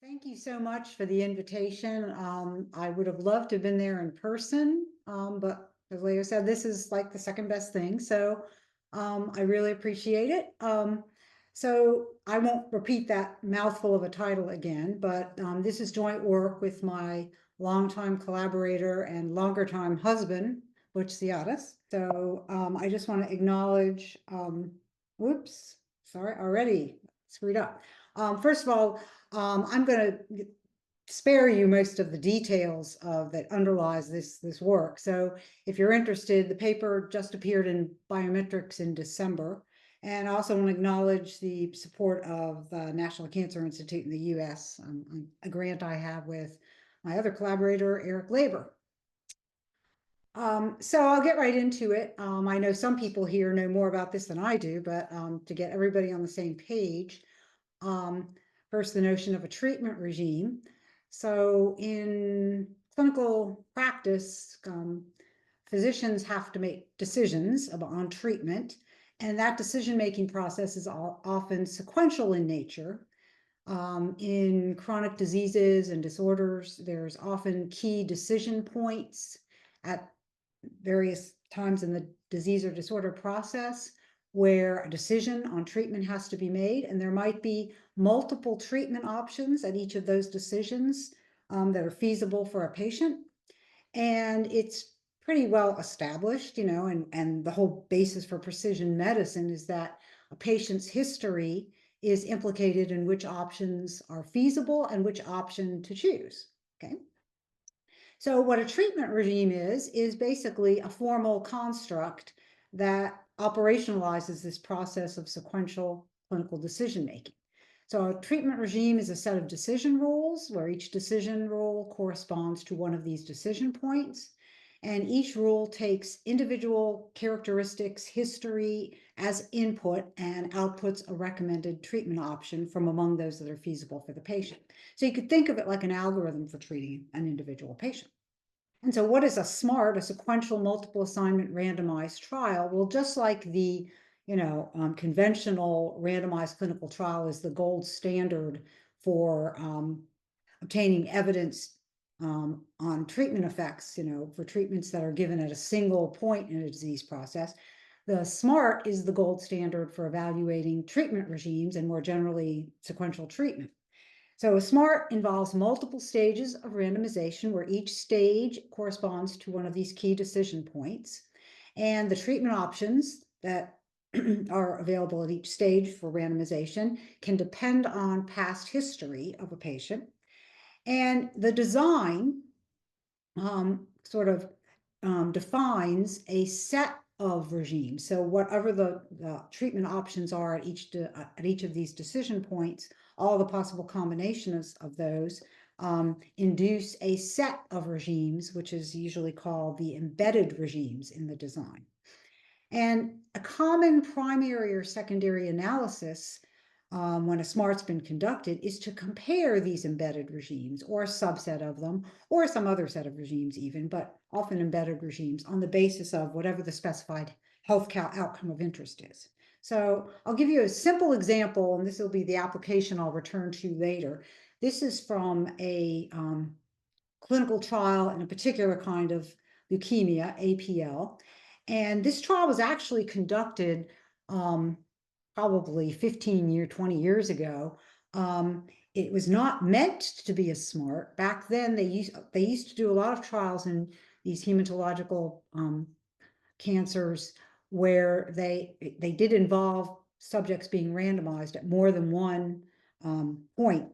Thank you so much for the invitation. I would have loved to have been there in person, but as Leo said, this is like the second best thing. So I really appreciate it. So I won't repeat that mouthful of a title again, but this is joint work with my longtime collaborator and longer time husband, Butch Ciatis. So I just want to acknowledge, whoops, sorry, already screwed up. First of all, I'm going to spare you most of the details that underlies this work. So if you're interested, the paper just appeared in Biometrics in December. And I also want to acknowledge the support of the National Cancer Institute in the US, a grant I have with my other collaborator, Eric Laber. So I'll get right into it. I know some people here know more about this than I do, but to get everybody on the same page, first, the notion of a treatment regime. So in clinical practice, physicians have to make decisions on treatment, and that decision-making process is often sequential in nature. In chronic diseases and disorders, there's often key decision points at various times in the disease or disorder process where a decision on treatment has to be made, and there might be multiple treatment options at each of those decisions that are feasible for a patient. And it's pretty well established, and the whole basis for precision medicine is that a patient's history is implicated in which options are feasible and which option to choose, okay? So what a treatment regime is basically a formal construct that operationalizes this process of sequential clinical decision-making. So a treatment regime is a set of decision rules where each decision rule corresponds to one of these decision points. And each rule takes individual characteristics, history as input and outputs a recommended treatment option from among those that are feasible for the patient. So you could think of it like an algorithm for treating an individual patient. And so what is a SMART, a sequential multiple assignment randomized trial? Well, just like the conventional randomized clinical trial is the gold standard for obtaining evidence on treatment effects, for treatments that are given at a single point in a disease process. The SMART is the gold standard for evaluating treatment regimes and more generally sequential treatment. So a SMART involves multiple stages of randomization where each stage corresponds to one of these key decision points. And the treatment options that are available at each stage for randomization can depend on past history of a patient. And the design defines a set of regimes. So whatever the treatment options are at each of these decision points, all the possible combinations of those induce a set of regimes, which is usually called the embedded regimes in the design. And a common primary or secondary analysis when a SMART's been conducted is to compare these embedded regimes or a subset of them or some other set of regimes even, but often embedded regimes on the basis of whatever the specified health outcome of interest is. So I'll give you a simple example, and this will be the application I'll return to later. This is from a clinical trial in a particular kind of leukemia, APL. And this trial was actually conducted probably 20 years ago. It was not meant to be a SMART. Back then, they used to do a lot of trials in these hematological cancers where they did involve subjects being randomized at more than one point.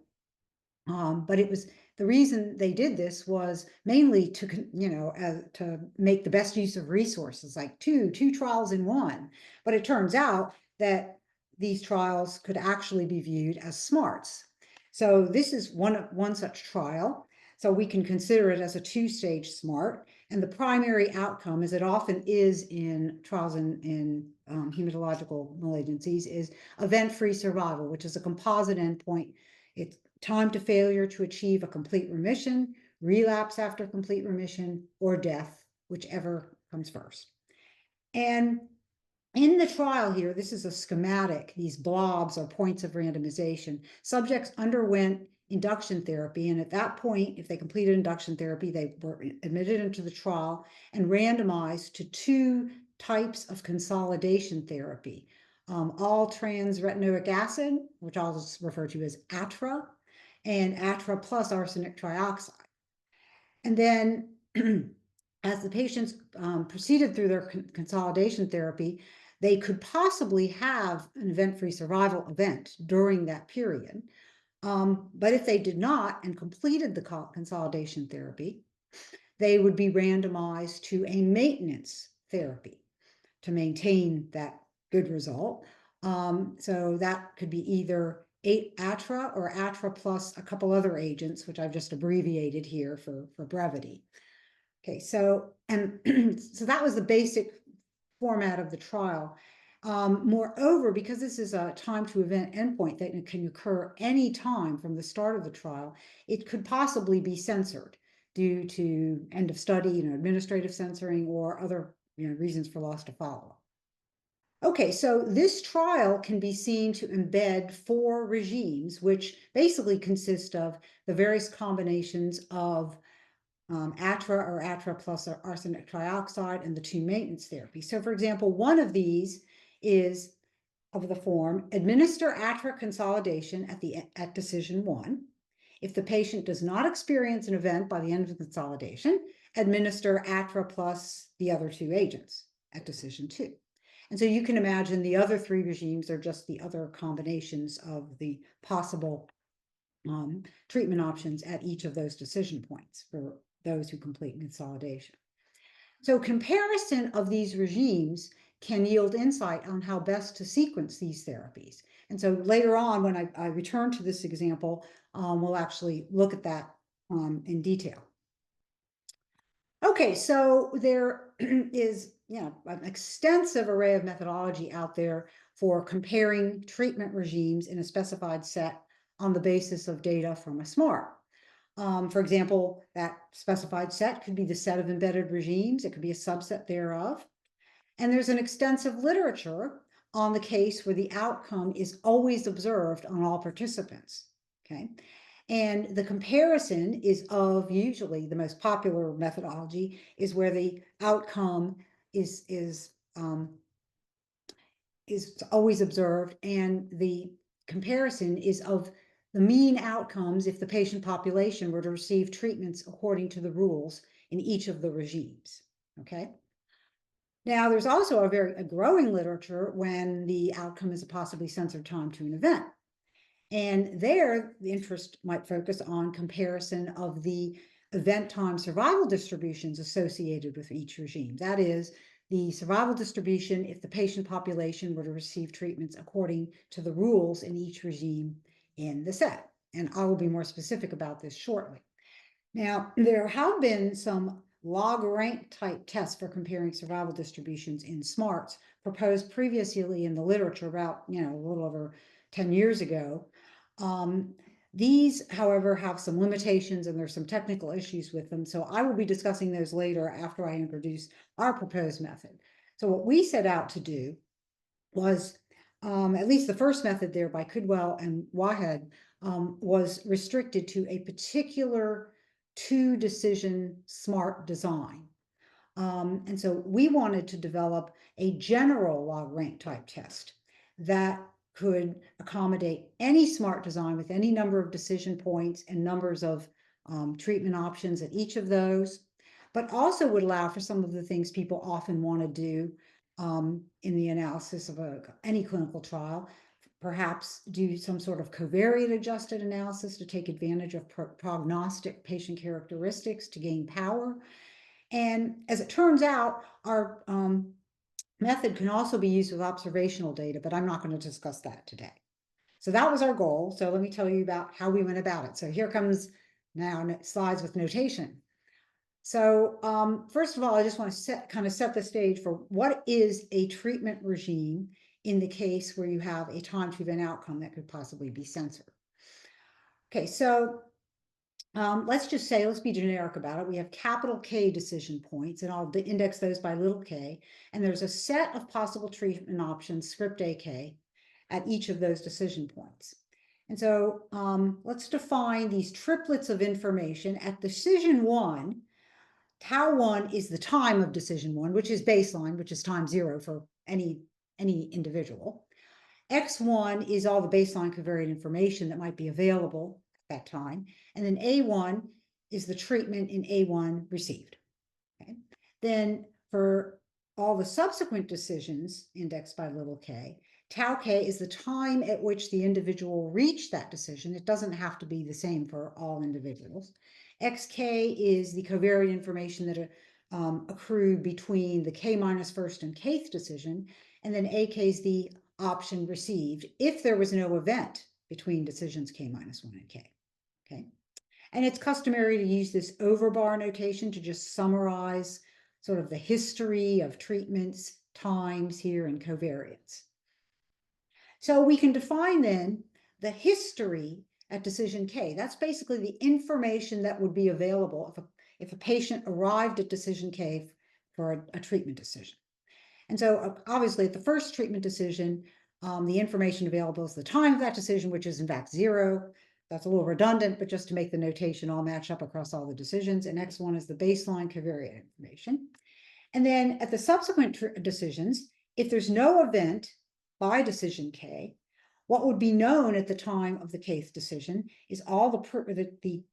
But it was the reason they did this was mainly to make the best use of resources, like two trials in one. But it turns out that these trials could actually be viewed as SMARTs. So this is one such trial. So we can consider it as a two-stage SMART. And the primary outcome, as it often is in trials in hematological malignancies, is event-free survival, which is a composite endpoint. It's time to failure to achieve a complete remission, relapse after complete remission, or death, whichever comes first. And in the trial here, this is a schematic. These blobs are points of randomization. Subjects underwent induction therapy. And at that point, if they completed induction therapy, they were admitted into the trial and randomized to two types of consolidation therapy. All trans-retinoic acid, which I'll just refer to as ATRA, and ATRA plus arsenic trioxide. And then as the patients proceeded through their consolidation therapy, they could possibly have an event-free survival event during that period. But if they did not and completed the consolidation therapy, they would be randomized to a maintenance therapy to maintain that good result. So that could be either ATRA or ATRA plus a couple other agents, which I've just abbreviated here for brevity. Okay, so so that was the basic format of the trial. Moreover, because this is a time to event endpoint that can occur any time from the start of the trial, it could possibly be censored due to end of study, administrative censoring or other reasons for loss to follow. Okay, so this trial can be seen to embed 4 regimes, which basically consist of the various combinations of ATRA or ATRA plus arsenic trioxide and the 2 maintenance therapies. So for example, one of these is of the form, administer ATRA consolidation at decision 1. If the patient does not experience an event by the end of the consolidation, administer ATRA plus the other 2 agents at decision 2. And so you can imagine the other 3 regimes are just the other combinations of the possible treatment options at each of those decision points for those who complete consolidation. So comparison of these regimes can yield insight on how best to sequence these therapies. And so later on, when I return to this example, we'll actually look at that in detail. Okay, so there is an extensive array of methodology out there for comparing treatment regimes in a specified set on the basis of data from a SMART. For example, that specified set could be the set of embedded regimes. It could be a subset thereof. And there's an extensive literature on the case where the outcome is always observed on all participants. Okay. And the comparison is of usually the most popular methodology is where the outcome is always observed, and the comparison is of the mean outcomes if the patient population were to receive treatments according to the rules in each of the regimes. Okay. Now, there's also a growing literature when the outcome is a possibly censored time to an event. And there, the interest might focus on comparison of the event time survival distributions associated with each regime. That is, the survival distribution if the patient population were to receive treatments according to the rules in each regime in the set. And I will be more specific about this shortly. Now, there have been some log-rank-type tests for comparing survival distributions in SMARTs proposed previously in the literature about, a little over 10 years ago. These, however, have some limitations and there's some technical issues with them. So I will be discussing those later after I introduce our proposed method. So what we set out to do was, at least the first method there by Kudwell and Wahed, was restricted to a particular 2-decision SMART design. And so we wanted to develop a general log-rank-type test that could accommodate any SMART design with any number of decision points and numbers of treatment options at each of those, but also would allow for some of the things people often want to do in the analysis of any clinical trial, perhaps do some sort of covariate adjusted analysis to take advantage of prognostic patient characteristics to gain power. And as it turns out, our method can also be used with observational data, but I'm not going to discuss that today. So that was our goal. So let me tell you about how we went about it. So here comes now slides with notation. So first of all, I just want to set the stage for what is a treatment regime in the case where you have a time to event outcome that could possibly be censored. Okay, so let's be generic about it. We have capital K decision points, and I'll index those by little k. And there's a set of possible treatment options, script AK, at each of those decision points. And so let's define these triplets of information. At decision one, tau one is the time of decision one, which is baseline, which is time 0 for any individual. X1 is all the baseline covariate information that might be available at that time. And then A1 is the treatment in A1 received. Okay? Then for all the subsequent decisions indexed by little k, tau k is the time at which the individual reached that decision. It doesn't have to be the same for all individuals. Xk is the covariate information that accrued between the k minus first and kth decision. And then AK is the option received if there was no event between decisions k minus 1 and k. Okay. And it's customary to use this overbar notation to just summarize sort of the history of treatments, times here, and covariates. So we can define then the history at decision K. That's basically the information that would be available if a patient arrived at decision K for a treatment decision. And so obviously at the first treatment decision, the information available is the time of that decision, which is in fact 0. That's a little redundant, but just to make the notation all match up across all the decisions. And X1 is the baseline covariate information. And then at the subsequent decisions, if there's no event by decision K, what would be known at the time of the kth decision is all the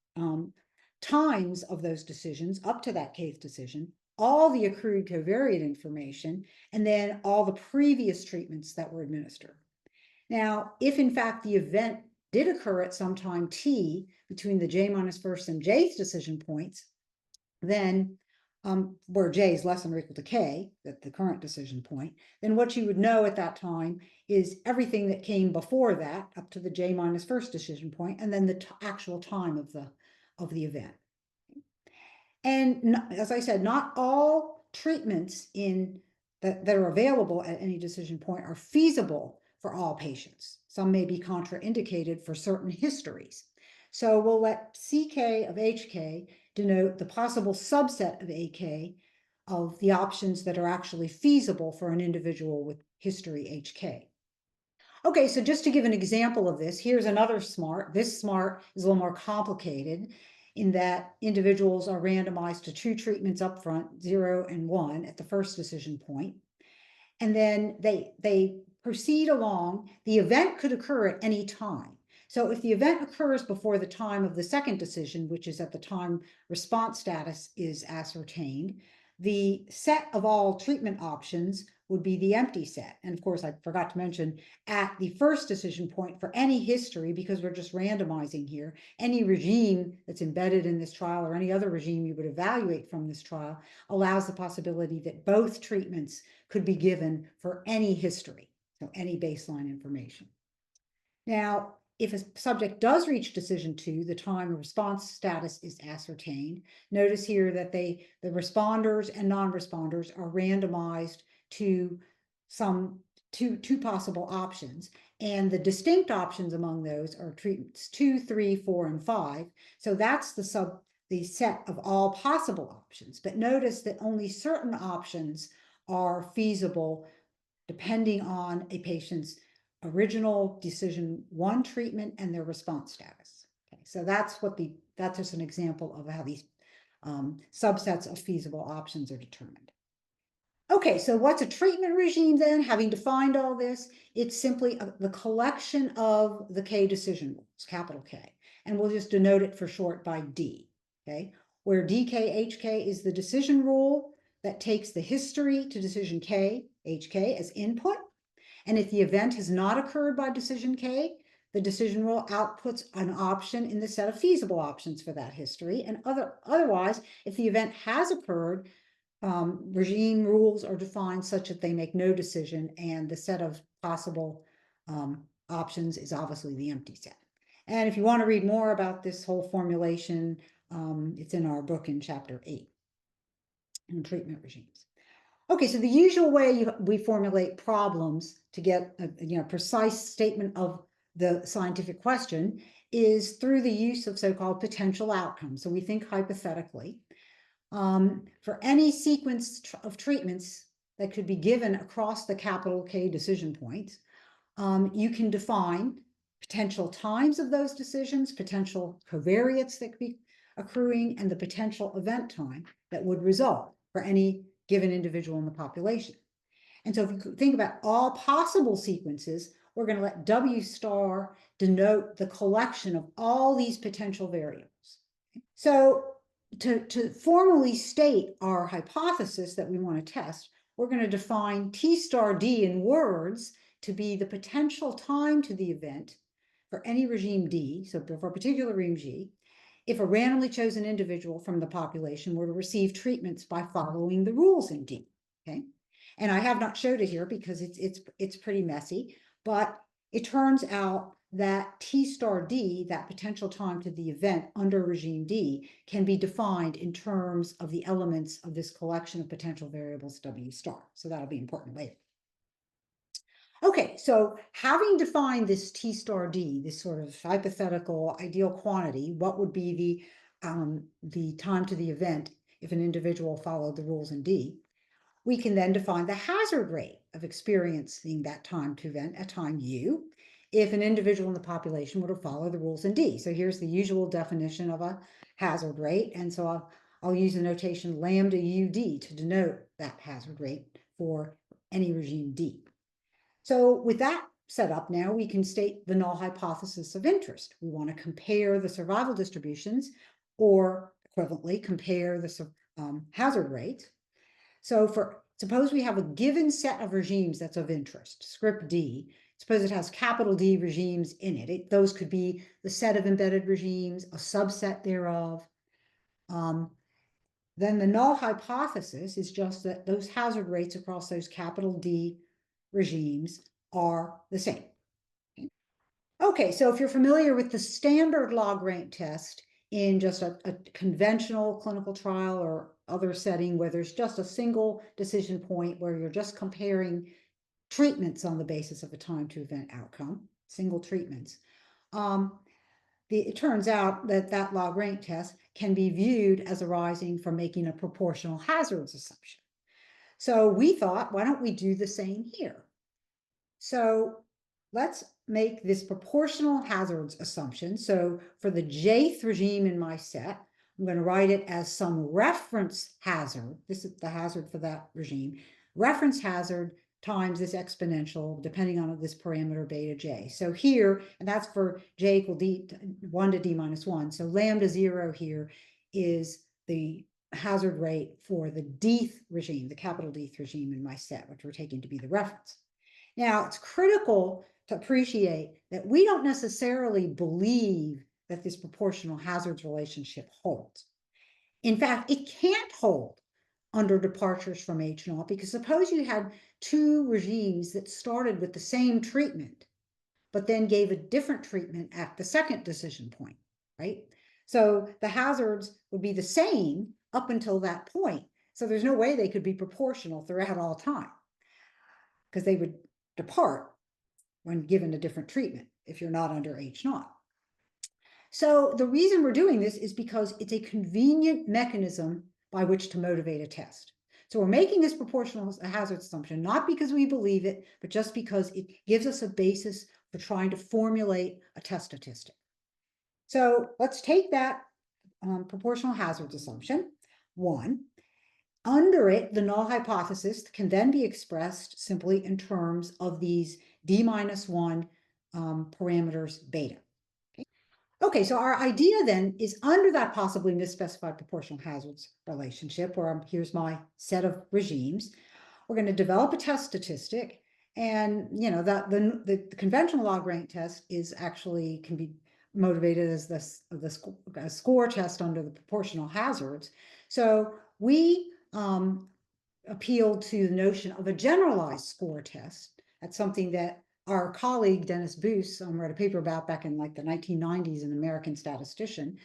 times of those decisions up to that kth decision, all the accrued covariate information, and then all the previous treatments that were administered. Now, if in fact the event did occur at some time t between the j minus first and jth decision points, then where j is less than or equal to k, at the current decision point, then what you would know at that time is everything that came before that up to the j minus first decision point, and then the actual time of the event. And as I said, not all treatments that are available at any decision point are feasible for all patients. Some may be contraindicated for certain histories. So we'll let CK of HK denote the possible subset of AK of the options that are actually feasible for an individual with history HK. Okay, so just to give an example of this, here's another SMART. This SMART is a little more complicated in that individuals are randomized to 2 treatments up front, 0 and 1 at the first decision point. And then they proceed along. The event could occur at any time. So if the event occurs before the time of the second decision, which is at the time response status is ascertained, the set of all treatment options would be the empty set. And of course, I forgot to mention at the first decision point for any history, because we're just randomizing here, any regime that's embedded in this trial or any other regime you would evaluate from this trial allows the possibility that both treatments could be given for any history, so any baseline information. Now, if a subject does reach decision 2, the time of response status is ascertained. Notice here that the responders and non-responders are randomized to two possible options, and the distinct options among those are treatments 2, 3, 4, and 5. So that's the set of all possible options. But notice that only certain options are feasible depending on a patient's original decision 1 treatment and their response status. Okay, so that's just an example of how these subsets of feasible options are determined. Okay, so what's a treatment regime then? Having defined all this, it's simply the collection of the K decision rules, capital K, and we'll just denote it for short by D, okay? Where DKHK is the decision rule that takes the history to decision K, HK as input, and if the event has not occurred by decision K, the decision rule outputs an option in the set of feasible options for that history, and otherwise, if the event has occurred, regime rules are defined such that they make no decision, and the set of possible options is obviously the empty set. And if you want to read more about this whole formulation, it's in our book in chapter 8 in treatment regimes. Okay, so the usual way we formulate problems to get a precise statement of the scientific question is through the use of so-called potential outcomes. So we think hypothetically. For any sequence of treatments that could be given across the capital K decision points, you can define potential times of those decisions, potential covariates that could be accruing, and the potential event time that would result for any given individual in the population. And so if you think about all possible sequences, we're going to let W star denote the collection of all these potential variables. So to formally state our hypothesis that we want to test, we're going to define T star D in words to be the potential time to the event for any regime D, so for a particular regime G, if a randomly chosen individual from the population were to receive treatments by following the rules in D. Okay, and I have not showed it here because it's pretty messy, but it turns out that T star D, that potential time to the event under regime D, can be defined in terms of the elements of this collection of potential variables W star. So that'll be important later. Okay, so having defined this T star D, this sort of hypothetical ideal quantity, what would be the time to the event if an individual followed the rules in D? We can then define the hazard rate of experiencing that time to event at time U if an individual in the population were to follow the rules in D. So here's the usual definition of a hazard rate. And so I'll use the notation lambda UD to denote that hazard rate for any regime D. So with that set up now, we can state the null hypothesis of interest. We want to compare the survival distributions, or equivalently compare the hazard rates. So suppose we have a given set of regimes that's of interest, script D. Suppose it has capital D regimes in it. Those could be the set of embedded regimes, a subset thereof. Then the null hypothesis is just that those hazard rates across those capital D regimes are the same. Okay, so if you're familiar with the standard log rank test in just a conventional clinical trial or other setting where there's just a single decision point where you're just comparing treatments on the basis of a time to event outcome, single treatments, it turns out that that log rank test can be viewed as arising from making a proportional hazards assumption. So we thought, why don't we do the same here? So let's make this proportional hazards assumption. So for the jth regime in my set, I'm going to write it as some reference hazard. This is the hazard for that regime. Reference hazard times this exponential, depending on this parameter beta j. So here, and that's for j equal d 1 to d minus 1. So lambda 0 here is the hazard rate for the dth regime, the capital Dth regime in my set, which we're taking to be the reference. Now, it's critical to appreciate that we don't necessarily believe that this proportional hazards relationship holds. In fact, it can't hold under departures from H0, because suppose you had two regimes that started with the same treatment, but then gave a different treatment at the second decision point, right? So the hazards would be the same up until that point. So there's no way they could be proportional throughout all time, because they would depart when given a different treatment if you're not under H0. So the reason we're doing this is because it's a convenient mechanism by which to motivate a test. So we're making this proportional hazard assumption, not because we believe it, but just because it gives us a basis for trying to formulate a test statistic. So let's take that proportional hazards assumption, 1. Under it, the null hypothesis can then be expressed simply in terms of these d minus 1 parameters beta. Okay, so our idea then is under that possibly misspecified proportional hazards relationship, where here's my set of regimes, we're going to develop a test statistic, and that the conventional log rank test is actually can be motivated as the score test under the proportional hazards. So we appealed to the notion of a generalized score test. That's something that our colleague Dennis Boos wrote a paper about back in like the 1990s, an American statistician.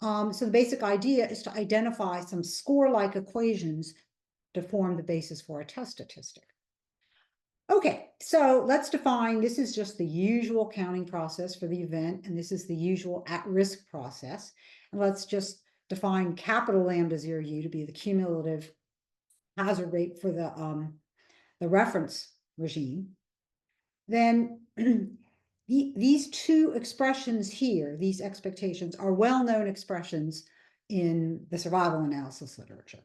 So the basic idea is to identify some score-like equations to form the basis for a test statistic. Okay, so let's define, this is just the usual counting process for the event, and this is the usual at-risk process. And let's just define capital lambda 0u to be the cumulative hazard rate for the reference regime. Then these two expressions here, these expectations, are well-known expressions in the survival analysis literature,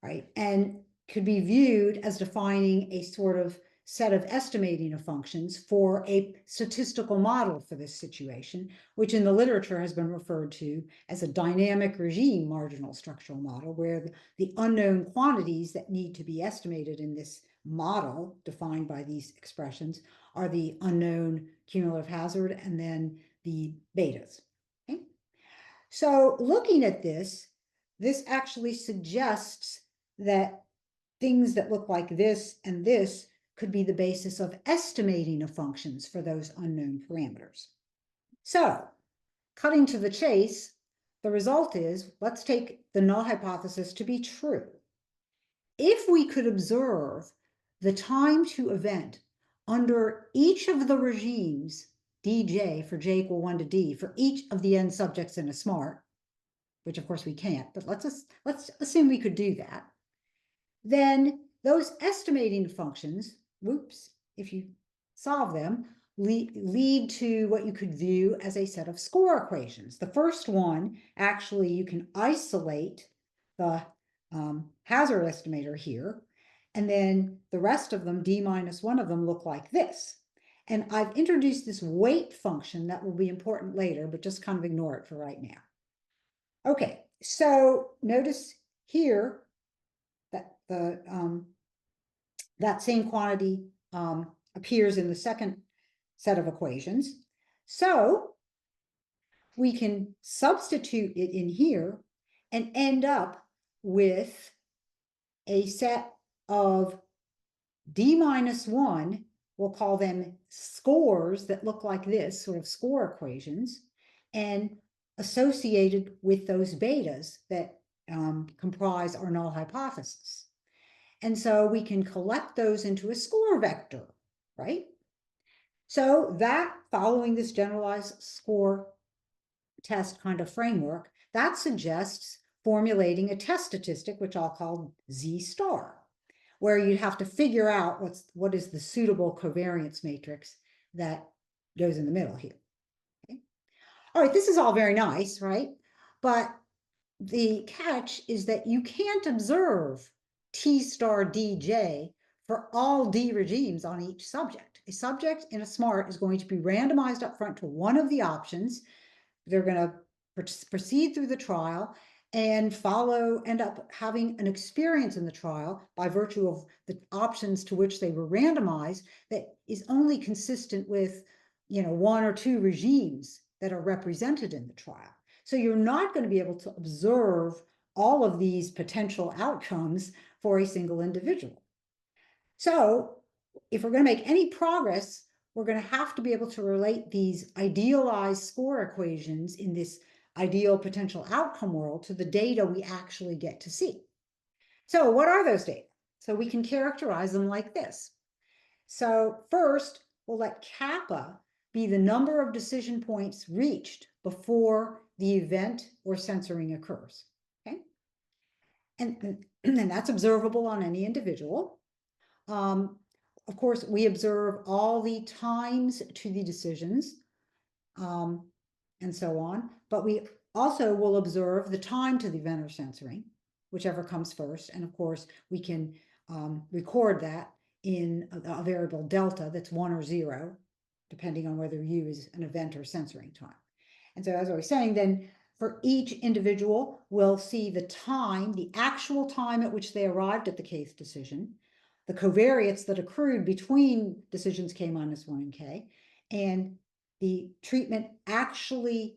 right? And could be viewed as defining a sort of set of estimating of functions for a statistical model for this situation, which in the literature has been referred to as a dynamic regime marginal structural model, where the unknown quantities that need to be estimated in this model defined by these expressions are the unknown cumulative hazard and then the betas. Okay? So looking at this actually suggests that things that look like this and this could be the basis of estimating of functions for those unknown parameters. So, cutting to the chase, the result is, let's take the null hypothesis to be true. If we could observe the time to event under each of the regimes, dj for j equal 1 to d, for each of the n subjects in a SMART, which of course we can't, but let's assume we could do that, then those estimating functions, if you solve them, lead to what you could view as a set of score equations. The first one, actually, you can isolate the hazard estimator here, and then the rest of them, d minus one of them, look like this. And I've introduced this weight function that will be important later, but just kind of ignore it for right now. Okay, so notice here that that same quantity appears in the second set of equations. So we can substitute it in here and end up with a set of d minus 1, we'll call them scores that look like this, sort of score equations, and associated with those betas that comprise our null hypothesis. And so we can collect those into a score vector, right? So that, following this generalized score test kind of framework, that suggests formulating a test statistic, which I'll call Z star, where you'd have to figure out what is the suitable covariance matrix that goes in the middle here. Okay? All right, this is all very nice, right? But the catch is that you can't observe T star DJ for all D regimes on each subject. A subject in a SMART is going to be randomized up front to one of the options. They're going to proceed through the trial and end up having an experience in the trial by virtue of the options to which they were randomized that is only consistent with, one or two regimes that are represented in the trial. So you're not going to be able to observe all of these potential outcomes for a single individual. So if we're going to make any progress, we're going to have to be able to relate these idealized score equations in this ideal potential outcome world to the data we actually get to see. So what are those data? So we can characterize them like this. So first, we'll let kappa be the number of decision points reached before the event or censoring occurs. Okay, and that's observable on any individual. Of course, we observe all the times to the decisions, and so on, but we also will observe the time to the event or censoring, whichever comes first. And of course, we can record that in a variable delta that's 1 or 0, depending on whether U is an event or censoring time. And so as I was saying, then for each individual, we'll see the time, the actual time at which they arrived at the kth decision, the covariates that accrued between decisions k minus 1 and k, and the treatment actually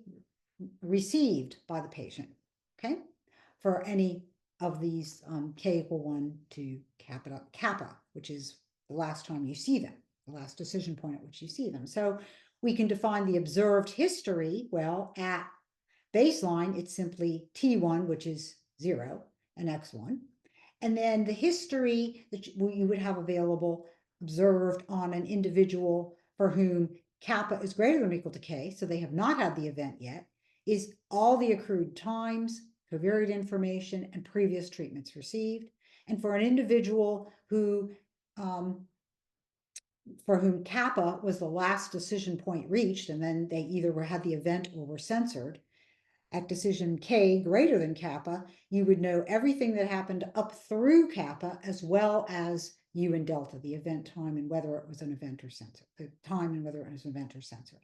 received by the patient, okay, for any of these k equal 1 to kappa, which is the last time you see them, the last decision point at which you see them. So we can define the observed history. Well, at baseline, it's simply T1, which is 0, and X1. And then the history that you would have available observed on an individual for whom kappa is greater than or equal to k, so they have not had the event yet, is all the accrued times, covariate information, and previous treatments received. And for an individual who for whom kappa was the last decision point reached, and then they either had the event or were censored, at decision k greater than kappa, you would know everything that happened up through kappa, as well as u and delta, the event time and whether it was an event or censored, the time and whether it was an event or censored.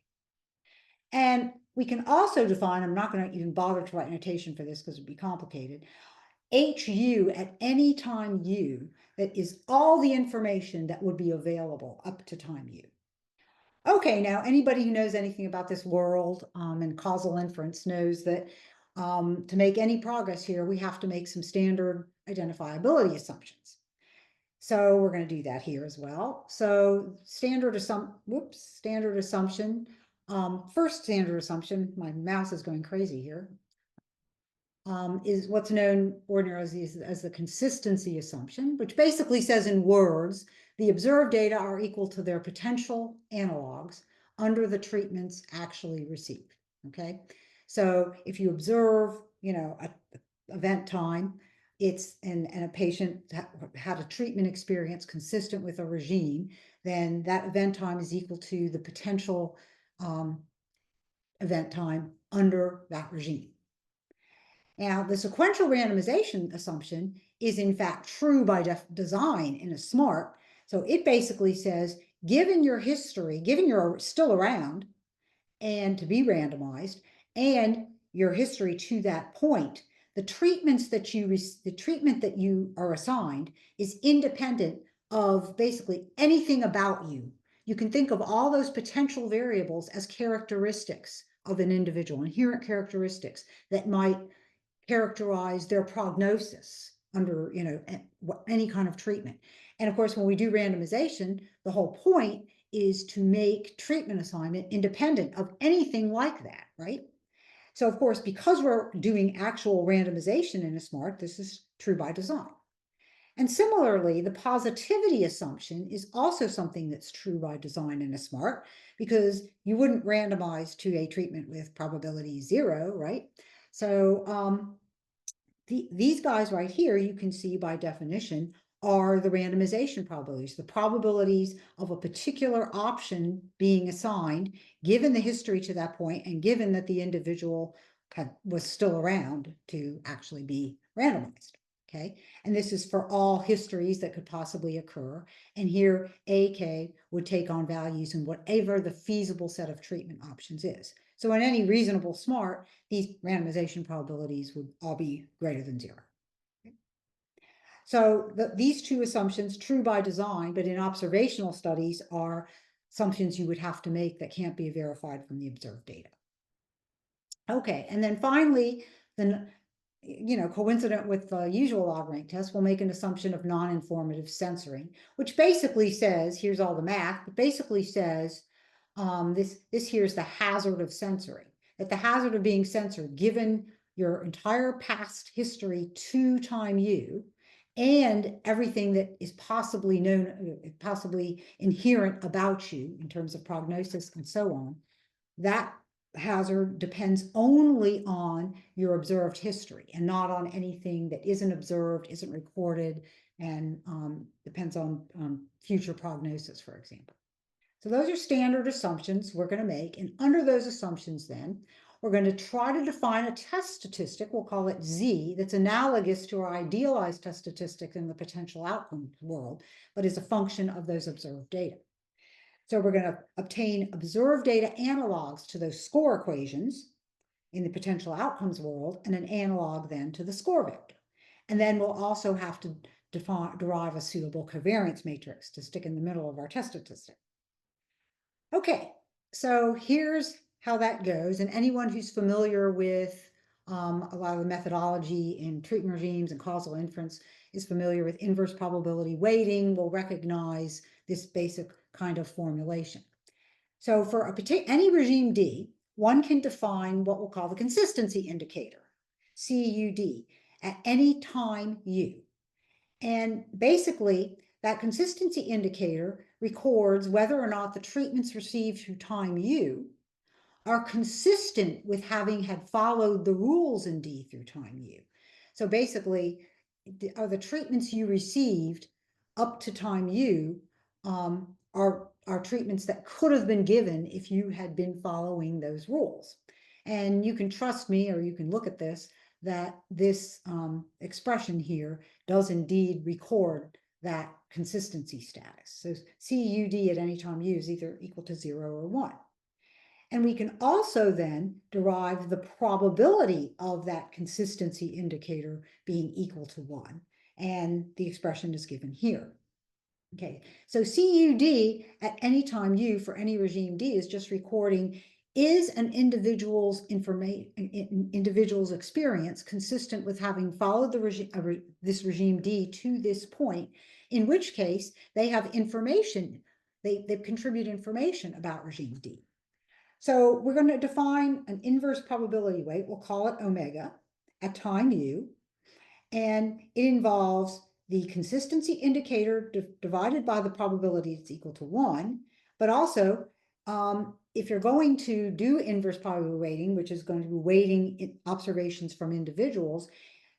And we can also define, I'm not going to even bother to write notation for this because it would be complicated, HU at any time u, that is all the information that would be available up to time u. Okay, now anybody who knows anything about this world and causal inference knows that to make any progress here, we have to make some standard identifiability assumptions. So we're going to do that here as well. So standard assumption. First standard assumption, my mouse is going crazy here, is what's known ordinarily as the consistency assumption, which basically says in words, the observed data are equal to their potential analogs under the treatments actually received, okay? So if you observe, a event time, and a patient had a treatment experience consistent with a regime, then that event time is equal to the potential event time under that regime. Now, the sequential randomization assumption is in fact true by design in a SMART. So it basically says, given your history, given you're still around and to be randomized, and your history to that point, the treatment that you are assigned is independent of basically anything about you. You can think of all those potential variables as characteristics of an individual, inherent characteristics that might characterize their prognosis under any kind of treatment. And of course, when we do randomization, the whole point is to make treatment assignment independent of anything like that, right? So of course, because we're doing actual randomization in a SMART, this is true by design. And similarly, the positivity assumption is also something that's true by design in a SMART, because you wouldn't randomize to a treatment with probability 0, right? So these guys right here, you can see by definition, are the randomization probabilities, the probabilities of a particular option being assigned, given the history to that point, and given that the individual was still around to actually be randomized. Okay, and this is for all histories that could possibly occur. And here, AK would take on values in whatever the feasible set of treatment options is. So in any reasonable SMART, these randomization probabilities would all be greater than 0. So these two assumptions, true by design, but in observational studies, are assumptions you would have to make that can't be verified from the observed data. Okay, and then finally, coincident with the usual log rank test, we'll make an assumption of non-informative censoring, which basically says, here's all the math, but basically says, this here's the hazard of censoring, that the hazard of being censored, given your entire past history to time u, and everything that is possibly known, possibly inherent about you in terms of prognosis and so on, that hazard depends only on your observed history and not on anything that isn't observed, isn't recorded, and depends on future prognosis, for example. So those are standard assumptions we're going to make. And under those assumptions, then, we're going to try to define a test statistic, we'll call it Z, that's analogous to our idealized test statistic in the potential outcome world, but is a function of those observed data. So we're going to obtain observed data analogs to those score equations in the potential outcomes world, and an analog then to the score vector. And then we'll also have to derive a suitable covariance matrix to stick in the middle of our test statistic. Okay, so here's how that goes. And anyone who's familiar with a lot of the methodology in treatment regimes and causal inference is familiar with inverse probability weighting, will recognize this basic kind of formulation. So for any regime D, one can define what we'll call the consistency indicator, CUD, at any time U. And basically, that consistency indicator records whether or not the treatments received through time U are consistent with having had followed the rules in D through time U. So basically, are the treatments you received up to time U are treatments that could have been given if you had been following those rules. And you can trust me, or you can look at this, that this expression here does indeed record that consistency status. So CUD at any time U is either equal to 0 or 1. And we can also then derive the probability of that consistency indicator being equal to 1. And the expression is given here. Okay, so CUD at any time U for any regime D is just recording, is an individual's experience consistent with having followed the this regime D to this point, in which case they have information, they contribute information about regime D. So we're going to define an inverse probability weight, we'll call it omega, at time U, and it involves the consistency indicator divided by the probability it's equal to 1, but also if you're going to do inverse probability weighting, which is going to be weighting observations from individuals,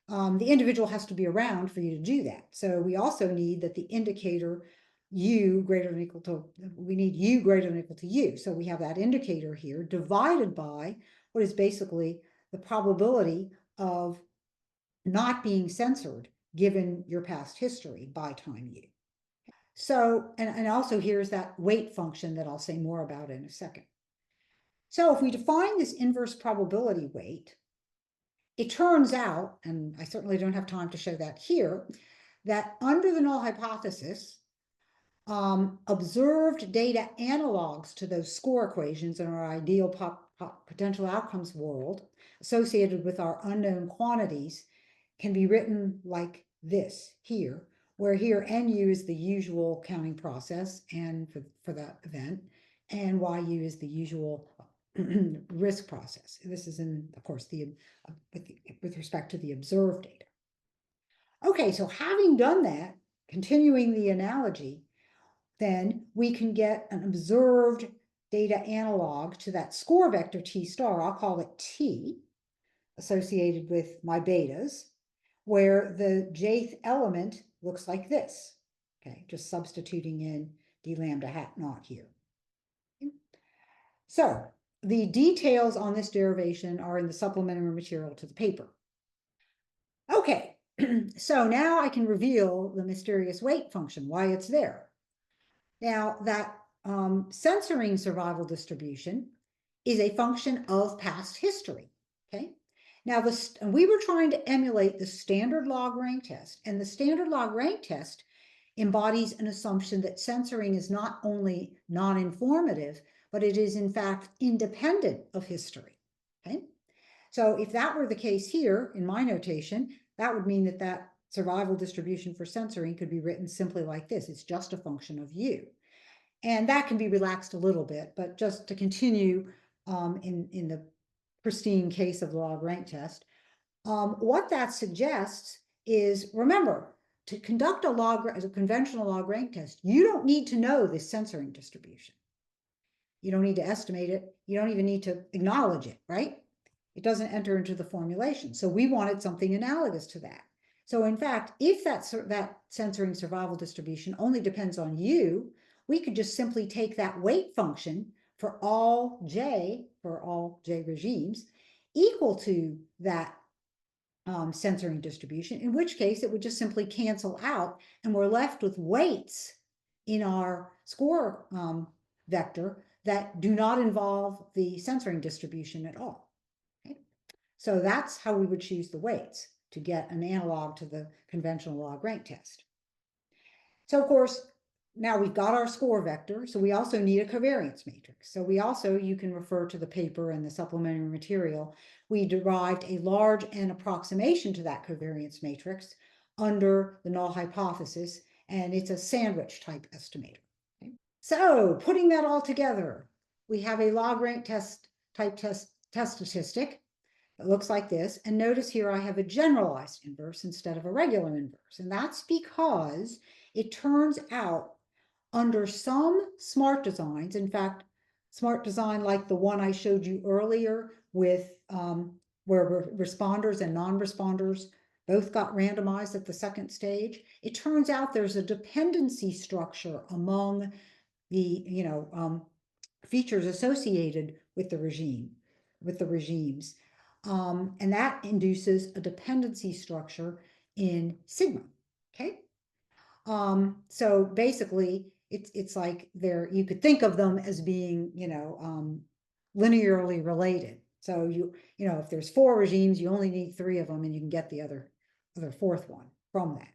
the individual has to be around for you to do that. So we also need that the indicator U greater than or equal to, we need U greater than or equal to U. So we have that indicator here divided by what is basically the probability of not being censored given your past history by time U. So, and also here's that weight function that I'll say more about in a second. So if we define this inverse probability weight, it turns out, and I certainly don't have time to show that here, that under the null hypothesis, observed data analogs to those score equations in our ideal potential outcomes world associated with our unknown quantities can be written like this here, where here NU is the usual counting process and for that event, and YU is the usual risk process. This is in, of course, with respect to the observed data. Okay, so having done that, continuing the analogy, then we can get an observed data analog to that score vector T star, I'll call it T, associated with my betas, where the jth element looks like this. Okay, just substituting in d lambda hat naught here. So the details on this derivation are in the supplementary material to the paper. Okay, so now I can reveal the mysterious weight function, why it's there. Now that censoring survival distribution is a function of past history, okay? Now, we were trying to emulate the standard log rank test, and the standard log rank test embodies an assumption that censoring is not only non-informative, but it is in fact independent of history, okay? So if that were the case here in my notation, that would mean that that survival distribution for censoring could be written simply like this. It's just a function of U. And that can be relaxed a little bit, but just to continue in the pristine case of the log rank test, what that suggests is, remember, to conduct a conventional log rank test, you don't need to know this censoring distribution. You don't need to estimate it. You don't even need to acknowledge it, right? It doesn't enter into the formulation. So we wanted something analogous to that. So in fact, if that censoring survival distribution only depends on U, we could just simply take that weight function for all J regimes equal to that censoring distribution, in which case it would just simply cancel out and we're left with weights in our score vector that do not involve the censoring distribution at all. Okay? So that's how we would choose the weights to get an analog to the conventional log rank test. So of course, now we've got our score vector, so we also need a covariance matrix. So we also, you can refer to the paper and the supplementary material, we derived a large N approximation to that covariance matrix under the null hypothesis, and it's a sandwich type estimator. Okay? So putting that all together, we have a log rank test type test statistic. It looks like this, and notice here I have a generalized inverse instead of a regular inverse, and that's because it turns out under some smart designs, in fact, smart design like the one I showed you earlier with where responders and non-responders both got randomized at the second stage, it turns out there's a dependency structure among features associated with the regimes. And that induces a dependency structure in sigma, okay? So basically, it's like you could think of them as being, linearly related. So if there's 4 regimes, you only need 3 of them, and you can get the other 4th one from that.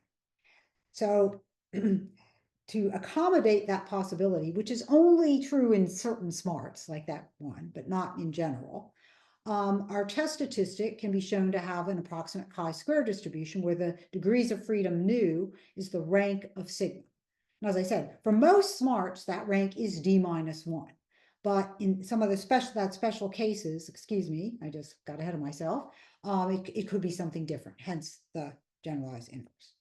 So to accommodate that possibility, which is only true in certain smarts like that one, but not in general, our test statistic can be shown to have an approximate chi-square distribution where the degrees of freedom nu is the rank of sigma. And as I said, for most smarts, that rank is d-1. But in some of the special cases, excuse me, I just got ahead of myself, it could be something different, hence the generalized inverse.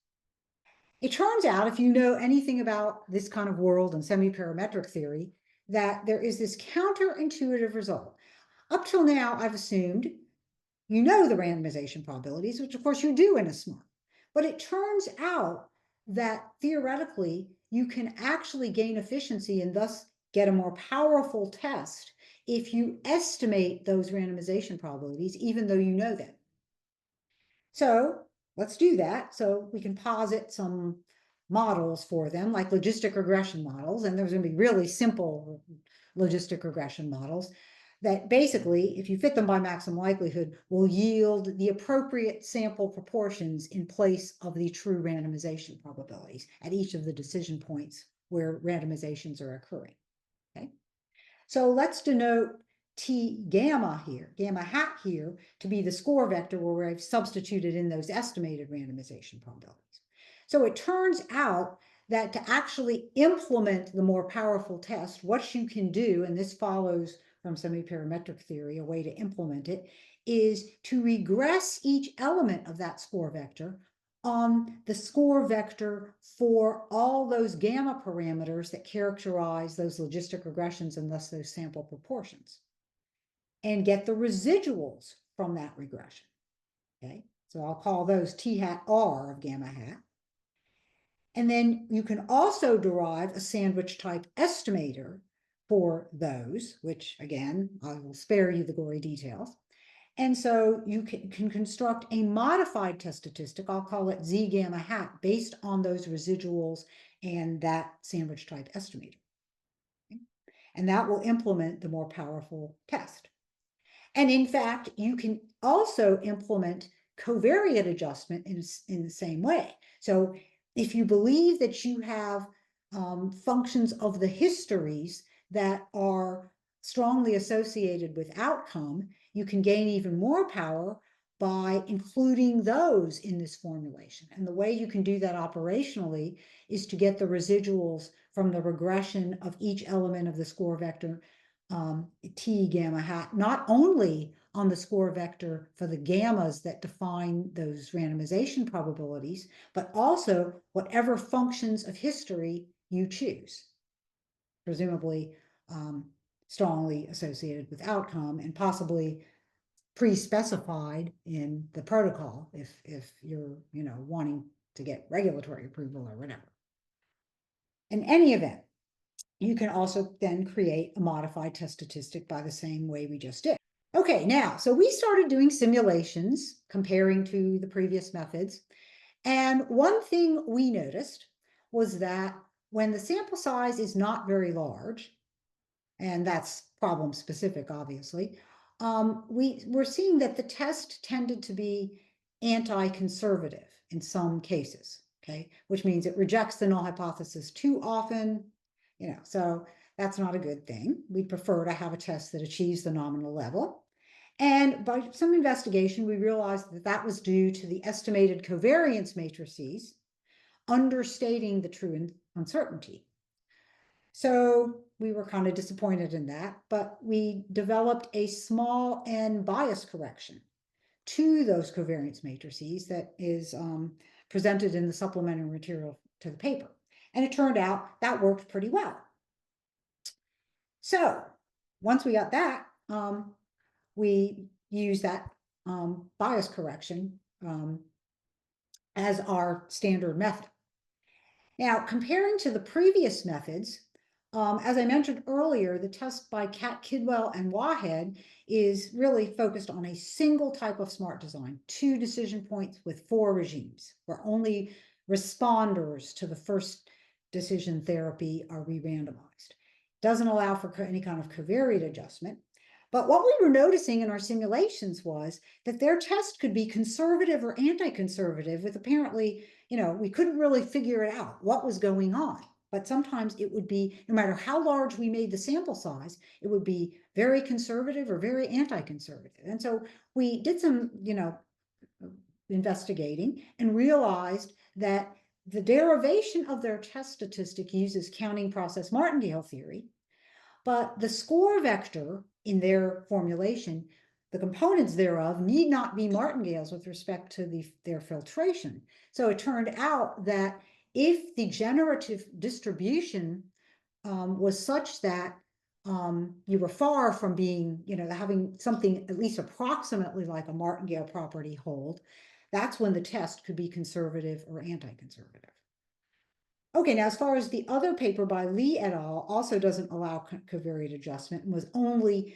It turns out, if you know anything about this kind of world and semi-parametric theory, that there is this counterintuitive result. Up till now, I've assumed you know the randomization probabilities, which of course you do in a SMART. But it turns out that theoretically, you can actually gain efficiency and thus get a more powerful test if you estimate those randomization probabilities, even though you know them. So let's do that. So we can posit some models for them, like logistic regression models, and there's going to be really simple logistic regression models that basically, if you fit them by maximum likelihood, will yield the appropriate sample proportions in place of the true randomization probabilities at each of the decision points where randomizations are occurring. Okay, so let's denote T gamma here, gamma hat here, to be the score vector where I've substituted in those estimated randomization probabilities. So it turns out that to actually implement the more powerful test, what you can do, and this follows from semi-parametric theory, a way to implement it, is to regress each element of that score vector on the score vector for all those gamma parameters that characterize those logistic regressions and thus those sample proportions, and get the residuals from that regression. Okay, so I'll call those T hat R of gamma hat. And then you can also derive a sandwich type estimator for those, which again, I will spare you the gory details. And so you can construct a modified test statistic, I'll call it Z gamma hat, based on those residuals and that sandwich type estimator. Okay? And that will implement the more powerful test. And in fact, you can also implement covariate adjustment in the same way. So if you believe that you have functions of the histories that are strongly associated with outcome, you can gain even more power by including those in this formulation. And the way you can do that operationally is to get the residuals from the regression of each element of the score vector T gamma hat, not only on the score vector for the gammas that define those randomization probabilities, but also whatever functions of history you choose, presumably strongly associated with outcome and possibly pre-specified in the protocol if you're wanting to get regulatory approval or whatever. In any event, you can also then create a modified test statistic by the same way we just did. Okay, now, so we started doing simulations comparing to the previous methods. And one thing we noticed was that when the sample size is not very large, and that's problem specific, obviously, we're seeing that the test tended to be anti-conservative in some cases, okay? Which means it rejects the null hypothesis too often, so that's not a good thing. We'd prefer to have a test that achieves the nominal level. And by some investigation, we realized that that was due to the estimated covariance matrices understating the true uncertainty. So we were kind of disappointed in that, but we developed a small n bias correction to those covariance matrices that is presented in the supplementary material to the paper. And it turned out that worked pretty well. So once we got that, we used that bias correction as our standard method. Now, comparing to the previous methods, As I mentioned earlier, the test by Kidwell and Wahed is really focused on a single type of smart design, 2 decision points with 4 regimes, where only responders to the first decision therapy are re-randomized. Doesn't allow for any kind of covariate adjustment. But what we were noticing in our simulations was that their test could be conservative or anti-conservative with apparently, we couldn't really figure it out what was going on. But sometimes it would be, no matter how large we made the sample size, it would be very conservative or very anti-conservative. And so we did some, investigating and realized that the derivation of their test statistic uses counting process martingale theory, but the score vector in their formulation, the components thereof need not be martingales with respect to their filtration. So it turned out that if the generative distribution was such that you were far from being, having something at least approximately like a martingale property hold, that's when the test could be conservative or anti-conservative. Okay, now as far as the other paper by Lee et al. Also doesn't allow covariate adjustment and was only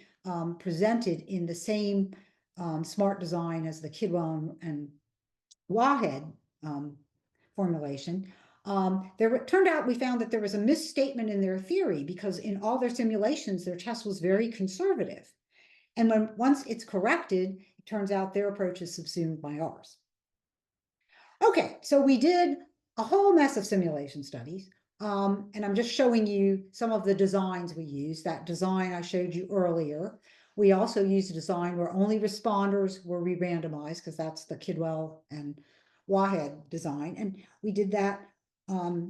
presented in the same smart design as the Kidwell and Wahed formulation. It turned out we found that there was a misstatement in their theory because in all their simulations, their test was very conservative. And once it's corrected, it turns out their approach is subsumed by ours. Okay, so we did a whole mess of simulation studies. And I'm just showing you some of the designs we used. That design I showed you earlier. We also used a design where only responders were re-randomized because that's the Kidwell and Wahed design. And we did that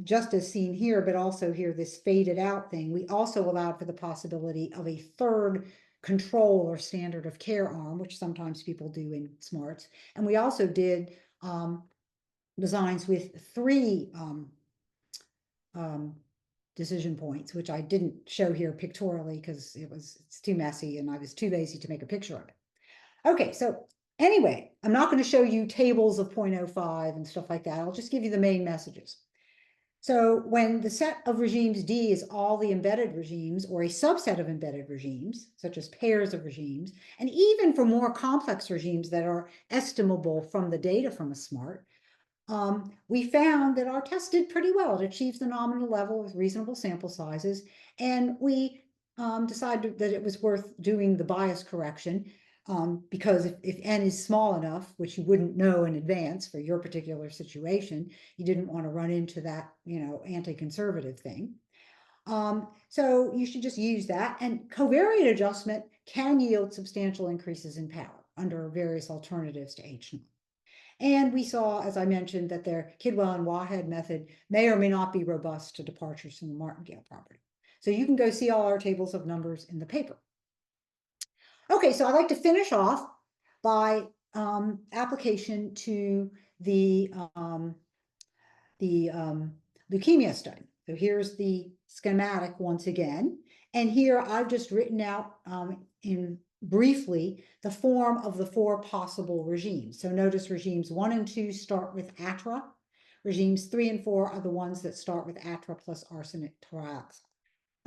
just as seen here, but also here, this faded out thing. We also allowed for the possibility of a third control or standard of care arm, which sometimes people do in smarts. And we also did designs with 3 decision points, which I didn't show here pictorially because it's too messy and I was too lazy to make a picture of it. Okay, so anyway, I'm not going to show you tables of 0.05 and stuff like that. I'll just give you the main messages. So when the set of regimes D is all the embedded regimes or a subset of embedded regimes, such as pairs of regimes, and even for more complex regimes that are estimable from the data from a smart, we found that our test did pretty well. It achieves the nominal level with reasonable sample sizes, and we decided that it was worth doing the bias correction because if n is small enough, which you wouldn't know in advance for your particular situation, you didn't want to run into that, anti-conservative thing. So you should just use that. And covariate adjustment can yield substantial increases in power under various alternatives to H0. And we saw, as I mentioned, that their Kidwell and Wahed method may or may not be robust to departures from the martingale property. So you can go see all our tables of numbers in the paper. Okay, so I'd like to finish off by application to the leukemia study. So here's the schematic once again. And here I've just written out in briefly the form of the 4 possible regimes. So notice regimes 1 and 2 start with ATRA. Regimes 3 and 4 are the ones that start with ATRA plus arsenic trioxide.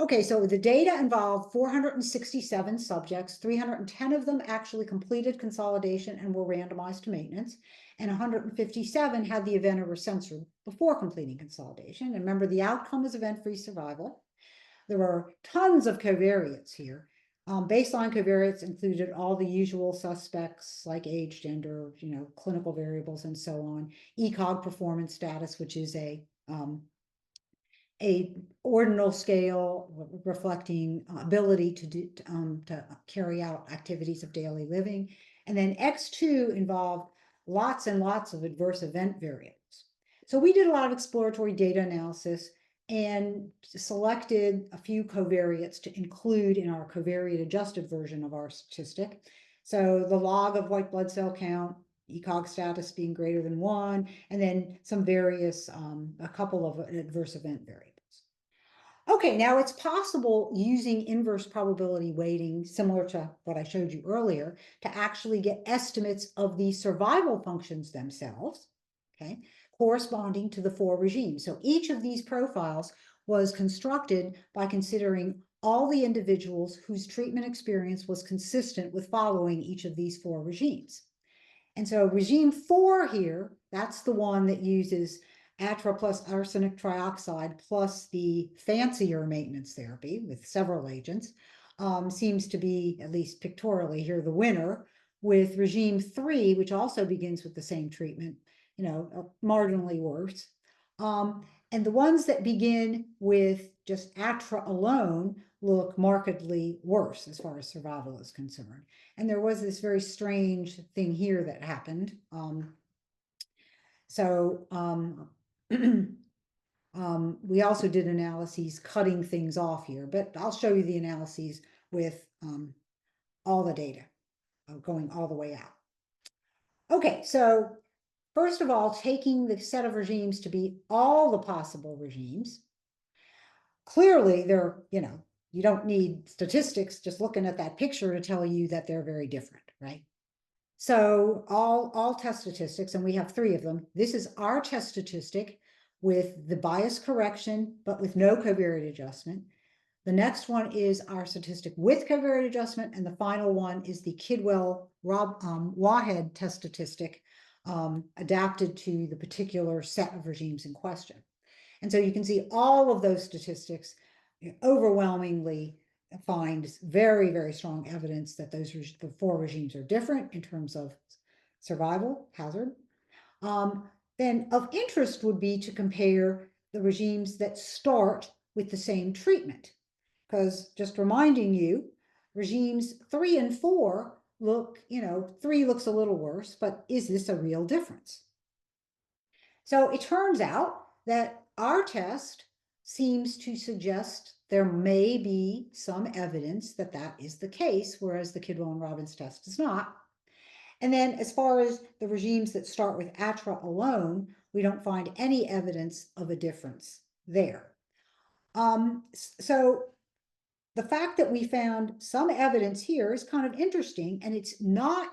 Okay, so the data involved 467 subjects, 310 of them actually completed consolidation and were randomized to maintenance, and 157 had the event over censored before completing consolidation. And remember, the outcome was event-free survival. There were tons of covariates here. Baseline covariates included all the usual suspects like age, gender, clinical variables, and so on. ECOG performance status, which is a ordinal scale reflecting ability to carry out activities of daily living. And then X2 involved lots and lots of adverse event variables. So we did a lot of exploratory data analysis and selected a few covariates to include in our covariate adjusted version of our statistic. So the log of white blood cell count, ECOG status being greater than 1, and then some various, a couple of adverse event variables. Okay, now it's possible using inverse probability weighting, similar to what I showed you earlier, to actually get estimates of the survival functions themselves, okay, corresponding to the 4 regimes. So each of these profiles was constructed by considering all the individuals whose treatment experience was consistent with following each of these 4 regimes. And so regime 4 here, that's the one that uses ATRA plus arsenic trioxide plus the fancier maintenance therapy with several agents, seems to be, at least pictorially here, the winner, with regime 3, which also begins with the same treatment, marginally worse. And the ones that begin with just ATRA alone look markedly worse as far as survival is concerned. And there was this very strange thing here that happened. We also did analyses cutting things off here, but I'll show you the analyses with all the data going all the way out. Okay, so first of all, taking the set of regimes to be all the possible regimes, clearly they're, you don't need statistics just looking at that picture to tell you that they're very different, right? So all test statistics, and we have 3 of them. This is our test statistic with the bias correction, but with no covariate adjustment. The next one is our statistic with covariate adjustment, and the final one is the Kidwell-Wahed test statistic adapted to the particular set of regimes in question. And so you can see all of those statistics overwhelmingly find very, very strong evidence that the 4 regimes are different in terms of survival hazard. Then of interest would be to compare the regimes that start with the same treatment. Because just reminding you, regimes 3 and 4 look, 3 looks a little worse, but is this a real difference? So it turns out that our test seems to suggest there may be some evidence that that is the case, whereas the Kidwell and Robbins test does not. And then as far as the regimes that start with ATRA alone, we don't find any evidence of a difference there. So the fact that we found some evidence here is kind of interesting, and it's not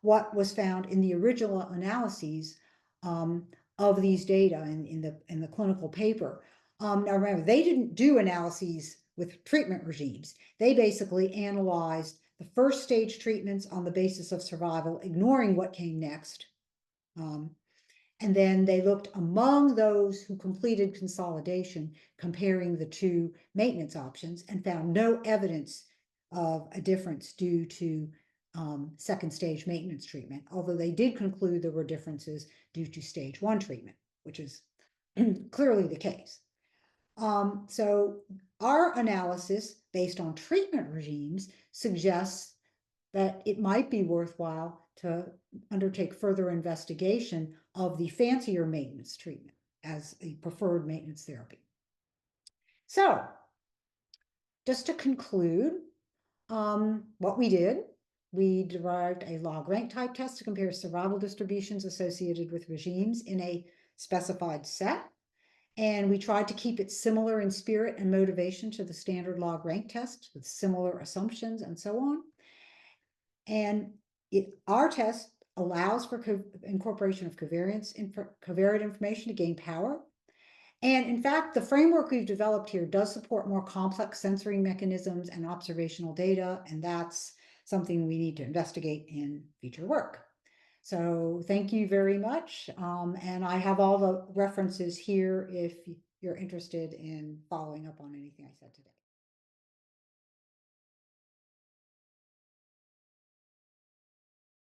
what was found in the original analyses of these data in the clinical paper. Now remember, they didn't do analyses with treatment regimes. They basically analyzed the first stage treatments on the basis of survival, ignoring what came next. And then they looked among those who completed consolidation, comparing the 2 maintenance options, and found no evidence of a difference due to second stage maintenance treatment, although they did conclude there were differences due to stage 1 treatment, which is clearly the case. So our analysis based on treatment regimes suggests that it might be worthwhile to undertake further investigation of the fancier maintenance treatment as a preferred maintenance therapy. So just to conclude, what we did, we derived a log-rank-type test to compare survival distributions associated with regimes in a specified set. And we tried to keep it similar in spirit and motivation to the standard log-rank test with similar assumptions and so on. And our test allows for incorporation of covariate information to gain power. And in fact, the framework we've developed here does support more complex censoring mechanisms and observational data, and that's something we need to investigate in future work. So thank you very much. And I have all the references here if you're interested in following up on anything I said today.